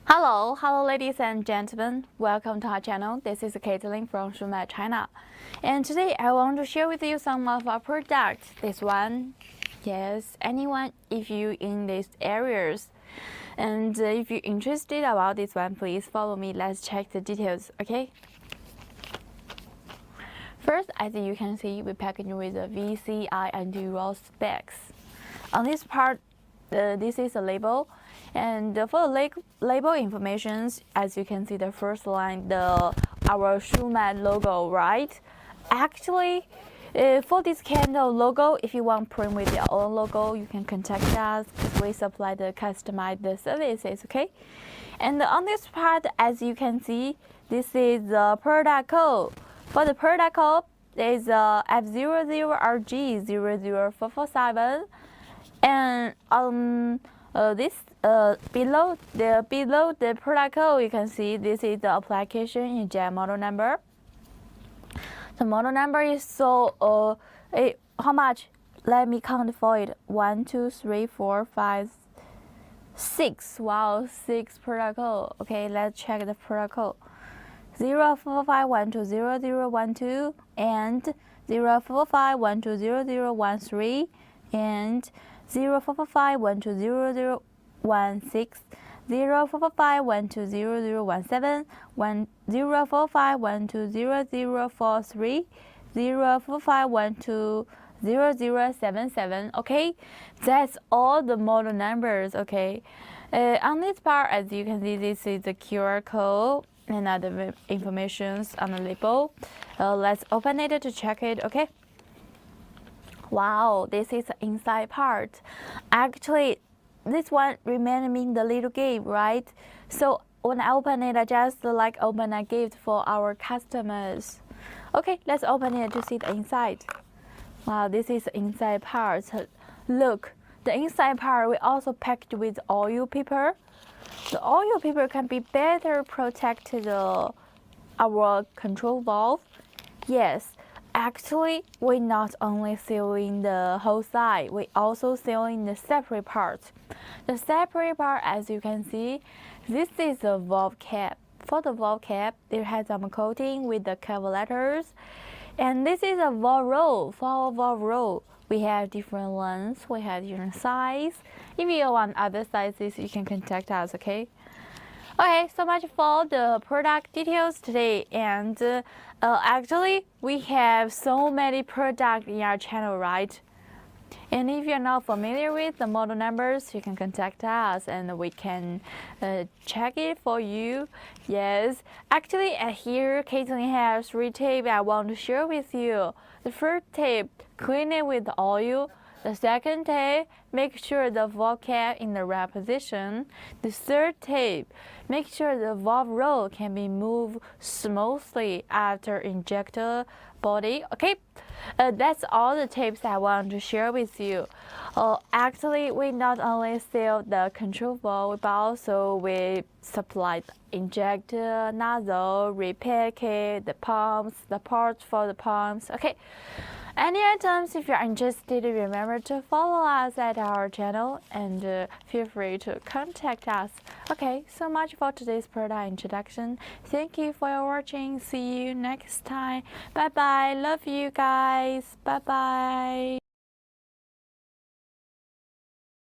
Hello ladies and gentlemen, welcome to our channel. This is Caitlin from Shumatt, China. And today I want to share with you some of our products. This one, yes, anyone if you in these areas. And if you're interested about this one, please follow me. Let's check the details, okay? First, as you can see, we packaged with the VCI anti-roll specs. On this part, this is a label. And for the label information, as you can see, the first line, our Shumatt logo, right? Actually, for this kind of logo, if you want to print with your own logo, you can contact us because we supply the customized services, okay? And on this part, as you can see, this is the product code. For the product code, there is F00RJ00447, and below the product code, you can see this is the application inject model number. The model number is how much? Let me count for it. 1, 2, 3, 4, 5, 6. Wow, 6 product code. Okay, let's check the product code. 045120012 and 045120013 and 045120016, 045120017, 045120043, 045120077. Okay, that's all the model numbers. Okay, on this part, as you can see, this is the QR code and other informations on the label. Let's open it to check it. Okay. Wow, this is the inside part. Actually, this one reminded me the little gift, right? So when I open it, I just like open a gift for our customers. Okay, let's open it to see the inside. Wow, this is the inside part. Look, the inside part we also packed with oil paper. The oil paper can be better protect our control valve. Yes. Actually, we not only sealing the whole side, we also sealing the separate parts. The separate part, as you can see, this is the valve cap. For the valve cap, it has some coating with the cover letters. And this is a valve roll. For our valve roll, we have different lengths, we have different size. If you want other sizes, you can contact us, okay? Okay, so much for the product details today, and actually we have so many products in our channel, right? And if you're not familiar with the model numbers, you can contact us and we can check it for you. Yes, actually here Caitlin has 3 tips I want to share with you. The first tip, clean it with oil. The second tip, make sure the valve cap in the right position. The third tip, make sure the valve roll can be moved smoothly after injector body. Okay, that's all the tips I want to share with you. Actually, we not only sell the control valve, but also we supply the injector, nozzle, repair kit, the pumps, the parts for the pumps. Okay. Any items, if you're interested, remember to follow us at our channel and feel free to contact us. Okay, so much for today's product introduction. Thank you for watching. See you next time. Bye bye. Love you guys. Bye bye.